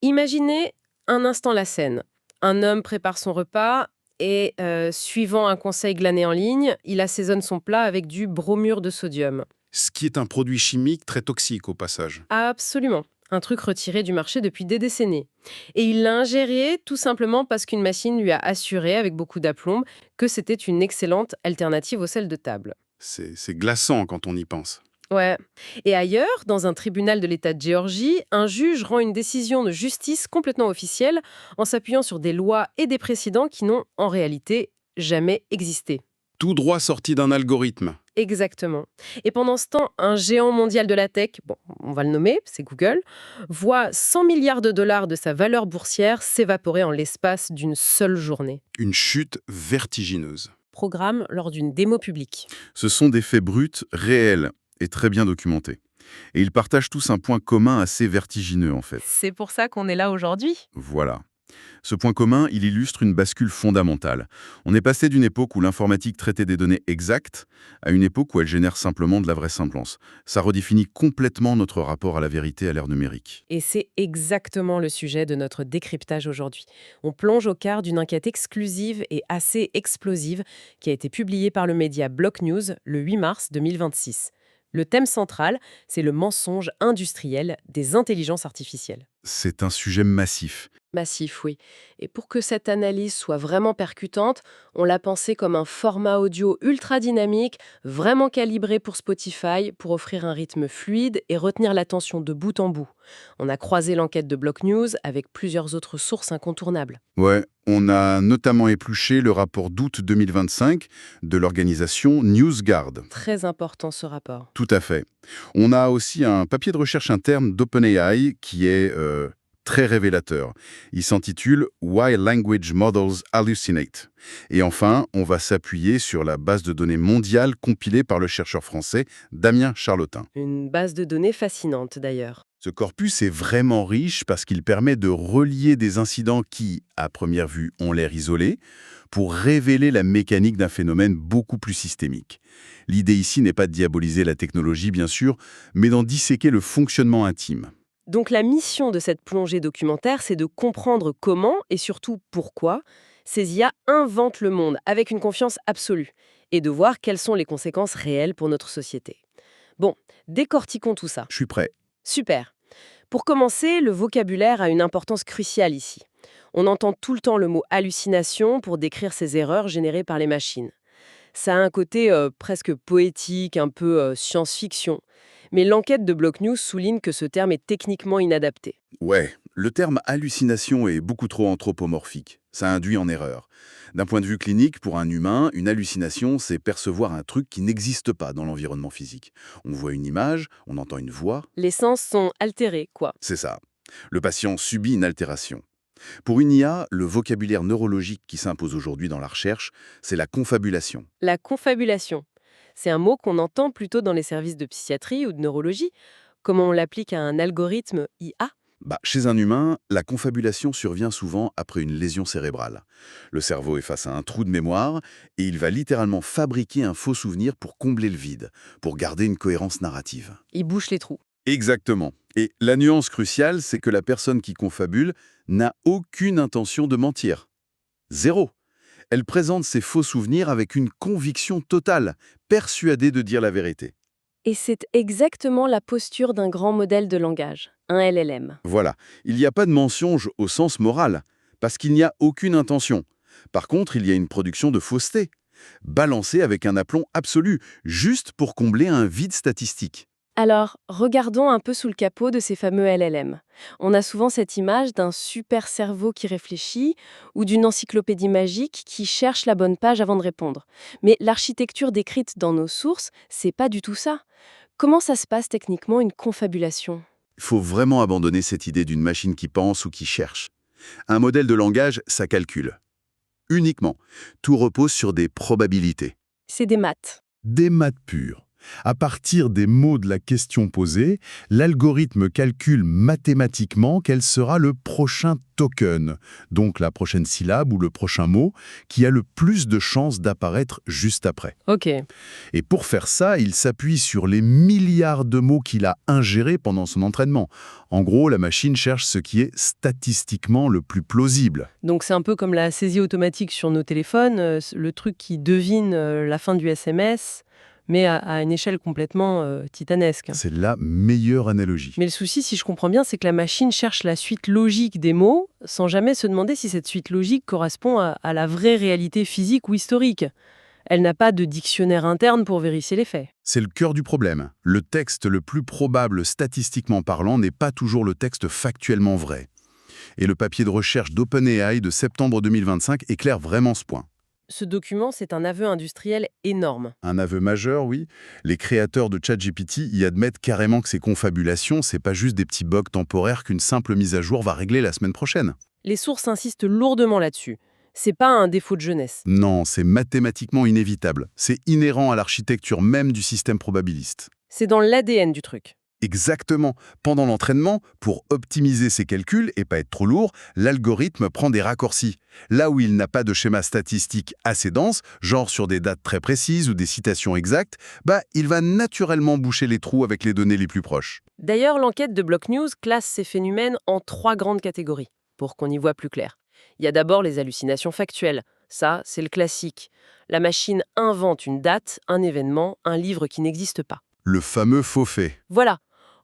Imaginez un instant la scène. Un homme prépare son repas et, suivant un conseil glané en ligne, il assaisonne son plat avec du bromure de sodium. Ce qui est un produit chimique très toxique au passage. Absolument. Un truc retiré du marché depuis des décennies. Et il l'a ingéré tout simplement parce qu'une machine lui a assuré, avec beaucoup d'aplomb, que c'était une excellente alternative au sel de table. C'est glaçant quand on y pense. Ouais. Et ailleurs, dans un tribunal de l'État de Géorgie, un juge rend une décision de justice complètement officielle en s'appuyant sur des lois et des précédents qui n'ont en réalité jamais existé. Tout droit sorti d'un algorithme. Exactement. Et pendant ce temps, un géant mondial de la tech, bon, on va le nommer, c'est Google, voit 100 milliards de dollars de sa valeur boursière s'évaporer en l'espace d'une seule journée. Une chute vertigineuse. Programme lors d'une démo publique. Ce sont des faits bruts, réels et très bien documentés. Et ils partagent tous un point commun assez vertigineux en fait. C'est pour ça qu'on est là aujourd'hui. Voilà. Ce point commun, il illustre une bascule fondamentale. On est passé d'une époque où l'informatique traitait des données exactes à une époque où elle génère simplement de la vraisemblance. Ça redéfinit complètement notre rapport à la vérité à l'ère numérique. Et c'est exactement le sujet de notre décryptage aujourd'hui. On plonge au cœur d'une enquête exclusive et assez explosive qui a été publiée par le média Block News le 8 mars 2026. Le thème central, c'est le mensonge industriel des intelligences artificielles. C'est un sujet massif. Massif, oui. Et pour que cette analyse soit vraiment percutante, on l'a pensé comme un format audio ultra dynamique, vraiment calibré pour Spotify, pour offrir un rythme fluide et retenir l'attention de bout en bout. On a croisé l'enquête de Block News avec plusieurs autres sources incontournables. Ouais, on a notamment épluché le rapport d'août 2025 de l'organisation NewsGuard. Très important ce rapport. Tout à fait. On a aussi un papier de recherche interne d'OpenAI qui est très révélateur. Il s'intitule Why Language Models Hallucinate. Et enfin, on va s'appuyer sur la base de données mondiale compilée par le chercheur français Damien Charlotin. Une base de données fascinante d'ailleurs. Ce corpus est vraiment riche parce qu'il permet de relier des incidents qui, à première vue, ont l'air isolés, pour révéler la mécanique d'un phénomène beaucoup plus systémique. L'idée ici n'est pas de diaboliser la technologie, bien sûr, mais d'en disséquer le fonctionnement intime. Donc la mission de cette plongée documentaire, c'est de comprendre comment et surtout pourquoi ces IA inventent le monde avec une confiance absolue et de voir quelles sont les conséquences réelles pour notre société. Bon, décortiquons tout ça. Je suis prêt. Super. Pour commencer, le vocabulaire a une importance cruciale ici. On entend tout le temps le mot hallucination pour décrire ces erreurs générées par les machines. Ça a un côté presque poétique, un peu science-fiction. Mais l'enquête de Block News souligne que ce terme est techniquement inadapté. Ouais, le terme hallucination est beaucoup trop anthropomorphique. Ça induit en erreur. D'un point de vue clinique, pour un humain, une hallucination, c'est percevoir un truc qui n'existe pas dans l'environnement physique. On voit une image, on entend une voix, Les sens sont altérés, quoi. c'est ça. Le patient subit une altération. Pour une IA, le vocabulaire neurologique qui s'impose aujourd'hui dans la recherche, c'est la confabulation. La confabulation, c'est un mot qu'on entend plutôt dans les services de psychiatrie ou de neurologie. Comment on l'applique à un algorithme IA? Chez un humain, la confabulation survient souvent après une lésion cérébrale. Le cerveau est face à un trou de mémoire et il va littéralement fabriquer un faux souvenir pour combler le vide, pour garder une cohérence narrative. Il bouche les trous. Exactement. Et la nuance cruciale, c'est que la personne qui confabule n'a aucune intention de mentir. Zéro. Elle présente ses faux souvenirs avec une conviction totale, persuadée de dire la vérité. Et c'est exactement la posture d'un grand modèle de langage, un LLM. Voilà, il n'y a pas de mensonge au sens moral, parce qu'il n'y a aucune intention. Par contre, il y a une production de fausseté, balancée avec un aplomb absolu, juste pour combler un vide statistique. Alors, regardons un peu sous le capot de ces fameux LLM. On a souvent cette image d'un super cerveau qui réfléchit ou d'une encyclopédie magique qui cherche la bonne page avant de répondre. Mais l'architecture décrite dans nos sources, c'est pas du tout ça. Comment ça se passe techniquement une confabulation? Il faut vraiment abandonner cette idée d'une machine qui pense ou qui cherche. Un modèle de langage, ça calcule. Uniquement. Tout repose sur des probabilités. C'est des maths. Des maths pures. À partir des mots de la question posée, l'algorithme calcule mathématiquement quel sera le prochain token, donc la prochaine syllabe ou le prochain mot, qui a le plus de chances d'apparaître juste après. Ok. Et pour faire ça, il s'appuie sur les milliards de mots qu'il a ingérés pendant son entraînement. En gros, la machine cherche ce qui est statistiquement le plus plausible. Donc c'est un peu comme la saisie automatique sur nos téléphones, le truc qui devine la fin du SMS, mais à une échelle complètement titanesque. C'est la meilleure analogie. Mais le souci, si je comprends bien, c'est que la machine cherche la suite logique des mots sans jamais se demander si cette suite logique correspond à la vraie réalité physique ou historique. Elle n'a pas de dictionnaire interne pour vérifier les faits. C'est le cœur du problème. Le texte le plus probable statistiquement parlant n'est pas toujours le texte factuellement vrai. Et le papier de recherche d'OpenAI de septembre 2025 éclaire vraiment ce point. Ce document, c'est un aveu industriel énorme. Un aveu majeur, oui. Les créateurs de ChatGPT y admettent carrément que ces confabulations, c'est pas juste des petits bugs temporaires qu'une simple mise à jour va régler la semaine prochaine. Les sources insistent lourdement là-dessus. C'est pas un défaut de jeunesse. Non, c'est mathématiquement inévitable. C'est inhérent à l'architecture même du système probabiliste. C'est dans l'ADN du truc. Exactement. Pendant l'entraînement, pour optimiser ses calculs et pas être trop lourd, l'algorithme prend des raccourcis. Là où il n'a pas de schéma statistique assez dense, genre sur des dates très précises ou des citations exactes, il va naturellement boucher les trous avec les données les plus proches. D'ailleurs, l'enquête de Block News classe ces phénomènes en 3 grandes catégories, pour qu'on y voit plus clair. Il y a d'abord les hallucinations factuelles. Ça, c'est le classique. La machine invente une date, un événement, un livre qui n'existe pas. Le fameux faux fait. Voilà.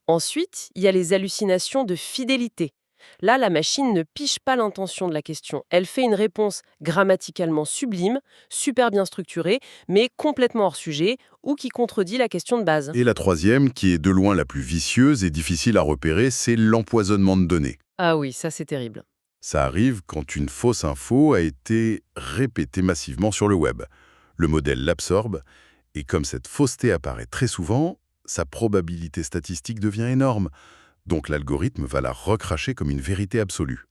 Ensuite, il y a les hallucinations de fidélité. Là, la machine ne piche pas l'intention de la question. Elle fait une réponse grammaticalement sublime, super bien structurée, mais complètement hors sujet, ou qui contredit la question de base. Et la troisième, qui est de loin la plus vicieuse et difficile à repérer, c'est l'empoisonnement de données. Ah oui, ça c'est terrible. Ça arrive quand une fausse info a été répétée massivement sur le web. Le modèle l'absorbe, et comme cette fausseté apparaît très souvent, sa probabilité statistique devient énorme. Donc l'algorithme va la recracher comme une vérité absolue.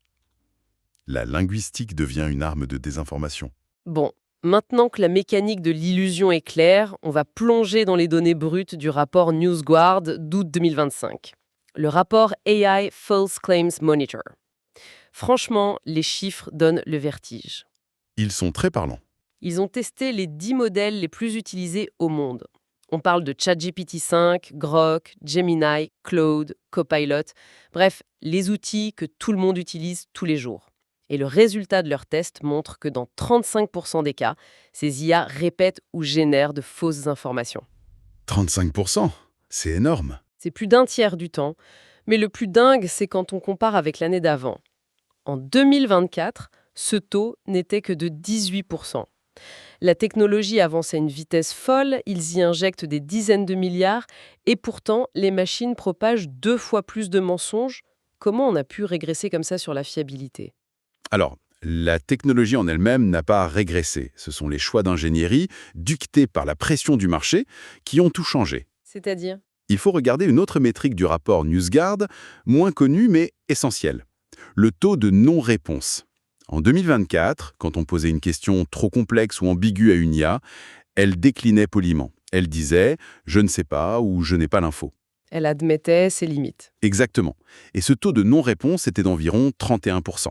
La linguistique devient une arme de désinformation. Bon, maintenant que la mécanique de l'illusion est claire, on va plonger dans les données brutes du rapport NewsGuard d'août 2025. Le rapport AI False Claims Monitor. Franchement, les chiffres donnent le vertige. Ils sont très parlants. Ils ont testé les 10 modèles les plus utilisés au monde. On parle de ChatGPT 5, Grok, Gemini, Claude, Copilot, bref, les outils que tout le monde utilise tous les jours. Et le résultat de leurs tests montre que dans 35% des cas, ces IA répètent ou génèrent de fausses informations. 35%, c'est énorme. C'est plus d'un tiers du temps, mais le plus dingue, c'est quand on compare avec l'année d'avant. En 2024, ce taux n'était que de 18%. La technologie avance à une vitesse folle, ils y injectent des dizaines de milliards, et pourtant, les machines propagent 2 fois plus de mensonges. Comment on a pu régresser comme ça sur la fiabilité ? Alors, la technologie en elle-même n'a pas régressé. Ce sont les choix d'ingénierie, dictés par la pression du marché, qui ont tout changé. C'est-à-dire ? Il faut regarder une autre métrique du rapport NewsGuard, moins connue mais essentielle. Le taux de non-réponse. En 2024, quand on posait une question trop complexe ou ambiguë à une IA, elle déclinait poliment. Elle disait « je ne sais pas » ou « je n'ai pas l'info ». Elle admettait ses limites. Exactement. Et ce taux de non-réponse était d'environ 31%.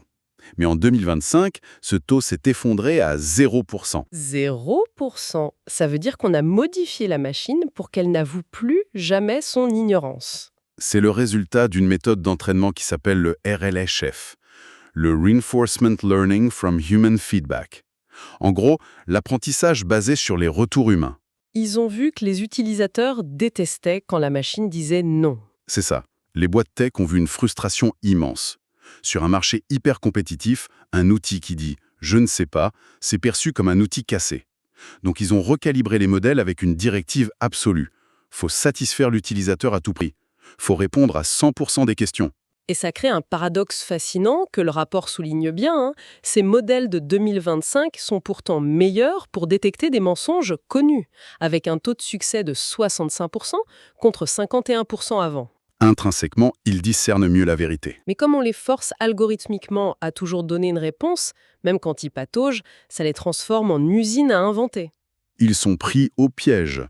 Mais en 2025, ce taux s'est effondré à 0%. 0%. Ça veut dire qu'on a modifié la machine pour qu'elle n'avoue plus jamais son ignorance. C'est le résultat d'une méthode d'entraînement qui s'appelle le RLHF, le Reinforcement Learning from Human Feedback. En gros, l'apprentissage basé sur les retours humains. Ils ont vu que les utilisateurs détestaient quand la machine disait non. C'est ça. Les boîtes tech ont vu une frustration immense. Sur un marché hyper compétitif, un outil qui dit « je ne sais pas » c'est perçu comme un outil cassé. Donc ils ont recalibré les modèles avec une directive absolue. Faut satisfaire l'utilisateur à tout prix. Faut répondre à 100% des questions. Et ça crée un paradoxe fascinant que le rapport souligne bien. Ces modèles de 2025 sont pourtant meilleurs pour détecter des mensonges connus, avec un taux de succès de 65% contre 51% avant. Intrinsèquement, ils discernent mieux la vérité. Mais comme on les force algorithmiquement à toujours donner une réponse, même quand ils pataugent, ça les transforme en usines à inventer. Ils sont pris au piège.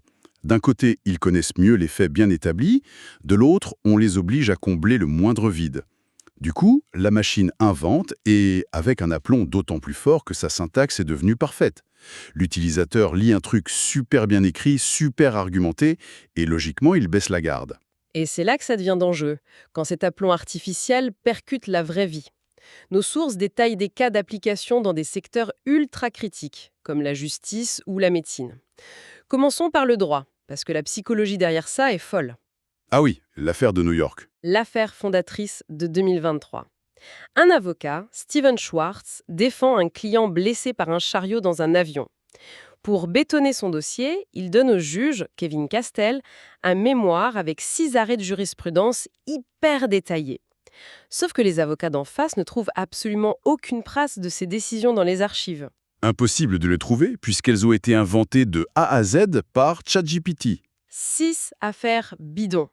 D'un côté, ils connaissent mieux les faits bien établis, de l'autre, on les oblige à combler le moindre vide. Du coup, la machine invente, et avec un aplomb d'autant plus fort que sa syntaxe est devenue parfaite. L'utilisateur lit un truc super bien écrit, super argumenté, et logiquement, il baisse la garde. Et c'est là que ça devient dangereux, quand cet aplomb artificiel percute la vraie vie. Nos sources détaillent des cas d'application dans des secteurs ultra critiques, comme la justice ou la médecine. Commençons par le droit, parce que la psychologie derrière ça est folle. Ah oui, l'affaire de New York. L'affaire fondatrice de 2023. Un avocat, Steven Schwartz, défend un client blessé par un chariot dans un avion. Pour bétonner son dossier, il donne au juge, Kevin Castell, un mémoire avec 6 arrêts de jurisprudence hyper détaillés. Sauf que les avocats d'en face ne trouvent absolument aucune trace de ces décisions dans les archives. Impossible de les trouver puisqu'elles ont été inventées de A à Z par ChatGPT. 6 affaires bidons.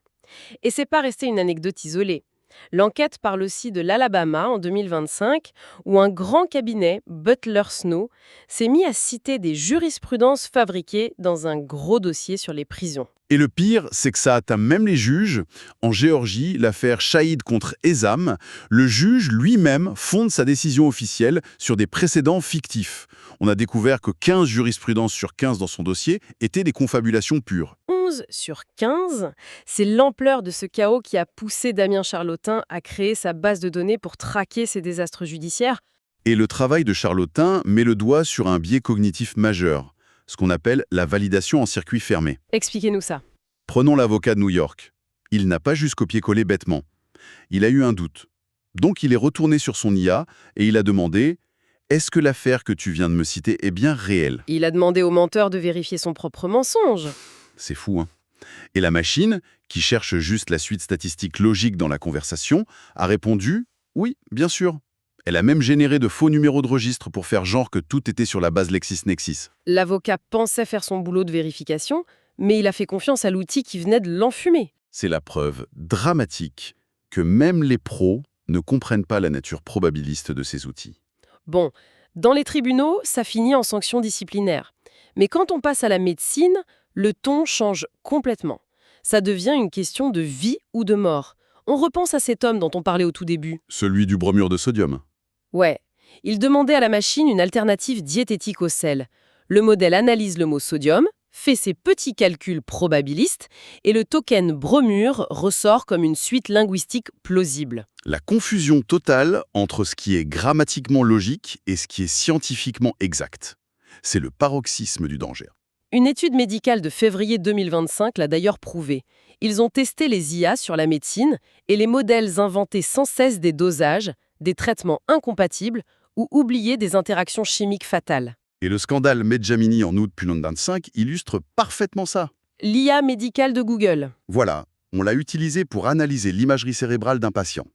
Et c'est pas resté une anecdote isolée. L'enquête parle aussi de l'Alabama en 2025, où un grand cabinet, Butler Snow, s'est mis à citer des jurisprudences fabriquées dans un gros dossier sur les prisons. Et le pire, c'est que ça atteint même les juges. En Géorgie, l'affaire Shahid contre Ezam, le juge lui-même fonde sa décision officielle sur des précédents fictifs. On a découvert que 15 jurisprudences sur 15 dans son dossier étaient des confabulations pures. 11 sur 15, c'est l'ampleur de ce chaos qui a poussé Damien Charlotin à créer sa base de données pour traquer ces désastres judiciaires. Et le travail de Charlotin met le doigt sur un biais cognitif majeur, ce qu'on appelle la validation en circuit fermé. Expliquez-nous ça. Prenons l'avocat de New York. Il n'a pas juste copié-collé bêtement. Il a eu un doute. Donc il est retourné sur son IA et il a demandé « Est-ce que l'affaire que tu viens de me citer est bien réelle ?» Il a demandé au menteur de vérifier son propre mensonge. C'est fou, hein? Et la machine, qui cherche juste la suite statistique logique dans la conversation, a répondu « Oui, bien sûr ». Elle a même généré de faux numéros de registre pour faire genre que tout était sur la base LexisNexis. L'avocat pensait faire son boulot de vérification, mais il a fait confiance à l'outil qui venait de l'enfumer. C'est la preuve dramatique que même les pros ne comprennent pas la nature probabiliste de ces outils. Bon, dans les tribunaux, ça finit en sanctions disciplinaires. Mais quand on passe à la médecine, le ton change complètement. Ça devient une question de vie ou de mort. On repense à cet homme dont on parlait au tout début. Celui du bromure de sodium. Ouais, il demandait à la machine une alternative diététique au sel. Le modèle analyse le mot sodium, fait ses petits calculs probabilistes, et le token bromure ressort comme une suite linguistique plausible. La confusion totale entre ce qui est grammatiquement logique et ce qui est scientifiquement exact. C'est le paroxysme du danger. Une étude médicale de février 2025 l'a d'ailleurs prouvé. Ils ont testé les IA sur la médecine et les modèles inventaient sans cesse des dosages, des traitements incompatibles ou oubliaient des interactions chimiques fatales. Et le scandale Medjamini en août 2025 illustre parfaitement ça. L'IA médicale de Google. Voilà, on l'a utilisé pour analyser l'imagerie cérébrale d'un patient.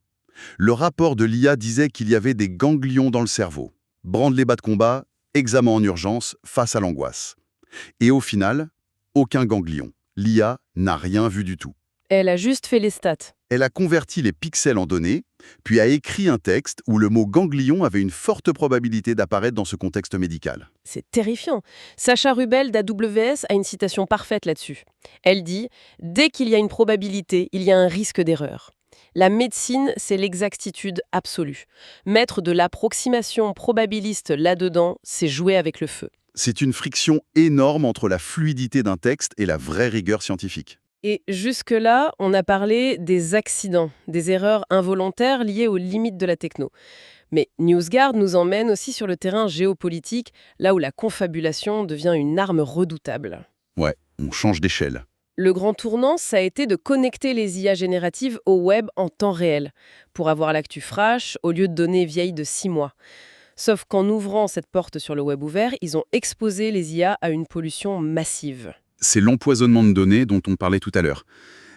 Le rapport de l'IA disait qu'il y avait des ganglions dans le cerveau. Branle-les bas de combat, examen en urgence, face à l'angoisse. Et au final, aucun ganglion. L'IA n'a rien vu du tout. Elle a juste fait les stats. Elle a converti les pixels en données, puis a écrit un texte où le mot ganglion avait une forte probabilité d'apparaître dans ce contexte médical. C'est terrifiant. Sacha Rubel d'AWS a une citation parfaite là-dessus. Elle dit « Dès qu'il y a une probabilité, il y a un risque d'erreur ». La médecine, c'est l'exactitude absolue. Mettre de l'approximation probabiliste là-dedans, c'est jouer avec le feu. C'est une friction énorme entre la fluidité d'un texte et la vraie rigueur scientifique. Et jusque-là, on a parlé des accidents, des erreurs involontaires liées aux limites de la techno. Mais NewsGuard nous emmène aussi sur le terrain géopolitique, là où la confabulation devient une arme redoutable. Ouais, on change d'échelle. Le grand tournant, ça a été de connecter les IA génératives au web en temps réel, pour avoir l'actu fraîche au lieu de données vieilles de 6 mois. Sauf qu'en ouvrant cette porte sur le web ouvert, ils ont exposé les IA à une pollution massive. C'est l'empoisonnement de données dont on parlait tout à l'heure.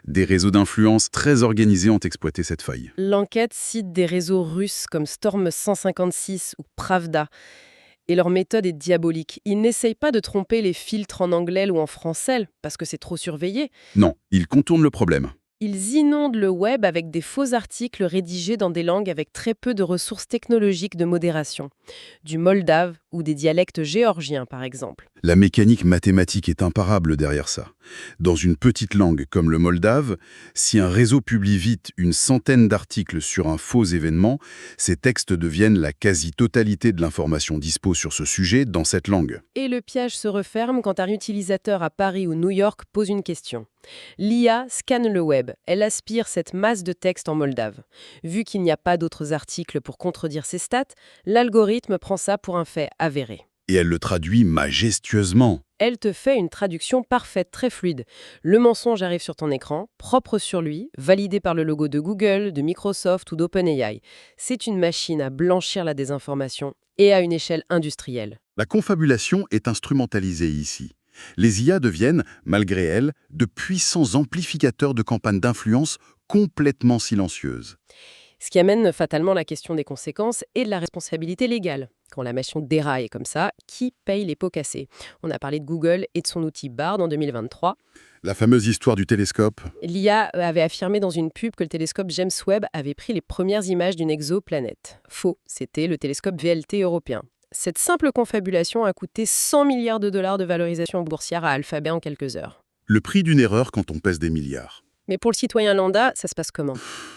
Des réseaux d'influence très organisés ont exploité cette faille. L'enquête cite des réseaux russes comme Storm 156 ou Pravda. Et leur méthode est diabolique. Ils n'essayent pas de tromper les filtres en anglais ou en français, parce que c'est trop surveillé. Non, ils contournent le problème. Ils inondent le web avec des faux articles rédigés dans des langues avec très peu de ressources technologiques de modération. Du moldave, ou des dialectes géorgiens par exemple. La mécanique mathématique est imparable derrière ça. Dans une petite langue comme le moldave, si un réseau publie vite une centaine d'articles sur un faux événement, ces textes deviennent la quasi-totalité de l'information dispo sur ce sujet dans cette langue. Et le piège se referme quand un utilisateur à Paris ou New York pose une question. L'IA scanne le web, elle aspire cette masse de texte en moldave. Vu qu'il n'y a pas d'autres articles pour contredire ces stats, l'algorithme prend ça pour un fait avéré. Et elle le traduit majestueusement. Elle te fait une traduction parfaite, très fluide. Le mensonge arrive sur ton écran, propre sur lui, validé par le logo de Google, de Microsoft ou d'OpenAI. C'est une machine à blanchir la désinformation et à une échelle industrielle. La confabulation est instrumentalisée ici. Les IA deviennent, malgré elles, de puissants amplificateurs de campagnes d'influence complètement silencieuses. Ce qui amène fatalement la question des conséquences et de la responsabilité légale. Quand la machine déraille comme ça, qui paye les pots cassés? On a parlé de Google et de son outil Bard en 2023. La fameuse histoire du télescope. L'IA avait affirmé dans une pub que le télescope James Webb avait pris les premières images d'une exoplanète. Faux, c'était le télescope VLT européen. Cette simple confabulation a coûté 100 milliards de dollars de valorisation boursière à Alphabet en quelques heures. Le prix d'une erreur quand on pèse des milliards. Mais pour le citoyen lambda, ça se passe comment?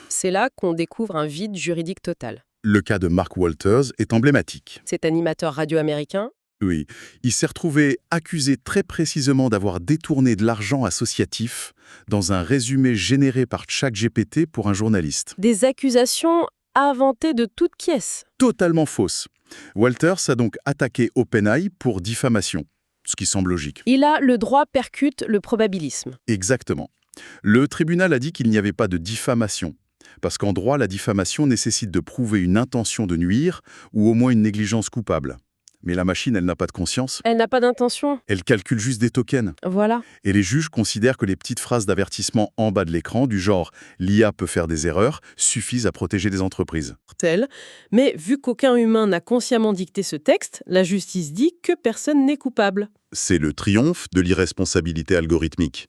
C'est là qu'on découvre un vide juridique total. Le cas de Mark Walters est emblématique. Cet animateur radio américain, Oui, il s'est retrouvé accusé très précisément d'avoir détourné de l'argent associatif dans un résumé généré par ChatGPT pour un journaliste. des accusations inventées de toutes pièces. Totalement fausse. Walters a donc attaqué OpenAI pour diffamation, ce qui semble logique. Et là, le droit percute le probabilisme. Exactement. Le tribunal a dit qu'il n'y avait pas de diffamation, parce qu'en droit, la diffamation nécessite de prouver une intention de nuire ou au moins une négligence coupable. Mais la machine, elle n'a pas de conscience. Elle n'a pas d'intention. Elle calcule juste des tokens. Voilà. Et les juges considèrent que les petites phrases d'avertissement en bas de l'écran, du genre « l'IA peut faire des erreurs », suffisent à protéger les entreprises. Mais vu qu'aucun humain n'a consciemment dicté ce texte, la justice dit que personne n'est coupable. C'est le triomphe de l'irresponsabilité algorithmique.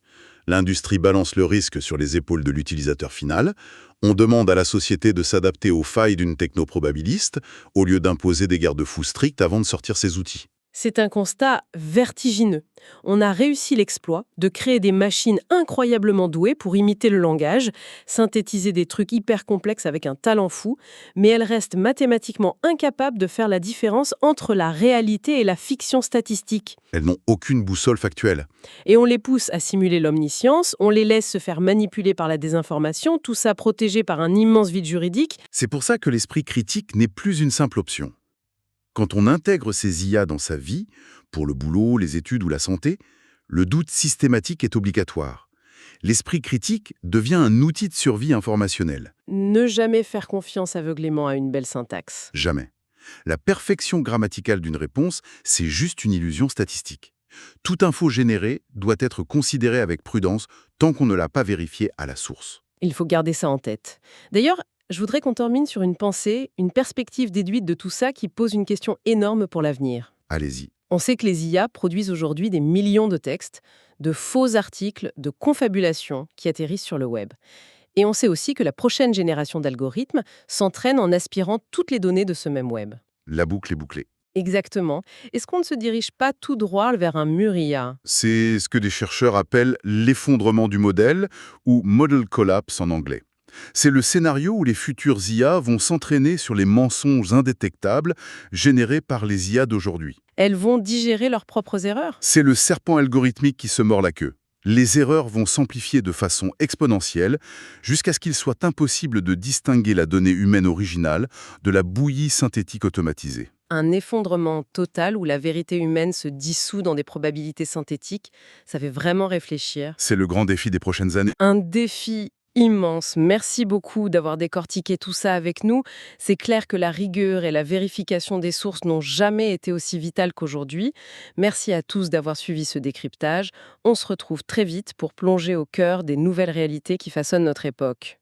L'industrie balance le risque sur les épaules de l'utilisateur final. On demande à la société de s'adapter aux failles d'une technoprobabiliste au lieu d'imposer des garde-fous stricts avant de sortir ses outils. C'est un constat vertigineux. On a réussi l'exploit de créer des machines incroyablement douées pour imiter le langage, synthétiser des trucs hyper complexes avec un talent fou, mais elles restent mathématiquement incapables de faire la différence entre la réalité et la fiction statistique. Elles n'ont aucune boussole factuelle. Et on les pousse à simuler l'omniscience, on les laisse se faire manipuler par la désinformation, tout ça protégé par un immense vide juridique. C'est pour ça que l'esprit critique n'est plus une simple option. Quand on intègre ces IA dans sa vie, pour le boulot, les études ou la santé, le doute systématique est obligatoire. L'esprit critique devient un outil de survie informationnelle. Ne jamais faire confiance aveuglément à une belle syntaxe. Jamais. La perfection grammaticale d'une réponse, c'est juste une illusion statistique. Toute info générée doit être considérée avec prudence tant qu'on ne l'a pas vérifiée à la source. Il faut garder ça en tête. D'ailleurs, je voudrais qu'on termine sur une pensée, une perspective déduite de tout ça qui pose une question énorme pour l'avenir. Allez-y. On sait que les IA produisent aujourd'hui des millions de textes, de faux articles, de confabulations qui atterrissent sur le web. Et on sait aussi que la prochaine génération d'algorithmes s'entraîne en aspirant toutes les données de ce même web. La boucle est bouclée. Exactement. Est-ce qu'on ne se dirige pas tout droit vers un mur IA? C'est ce que des chercheurs appellent l'effondrement du modèle, ou model collapse en anglais. C'est le scénario où les futures IA vont s'entraîner sur les mensonges indétectables générés par les IA d'aujourd'hui. Elles vont digérer leurs propres erreurs? C'est le serpent algorithmique qui se mord la queue. Les erreurs vont s'amplifier de façon exponentielle jusqu'à ce qu'il soit impossible de distinguer la donnée humaine originale de la bouillie synthétique automatisée. Un effondrement total où la vérité humaine se dissout dans des probabilités synthétiques, ça fait vraiment réfléchir. C'est le grand défi des prochaines années. Un défi immense. Merci beaucoup d'avoir décortiqué tout ça avec nous. C'est clair que la rigueur et la vérification des sources n'ont jamais été aussi vitales qu'aujourd'hui. Merci à tous d'avoir suivi ce décryptage. On se retrouve très vite pour plonger au cœur des nouvelles réalités qui façonnent notre époque.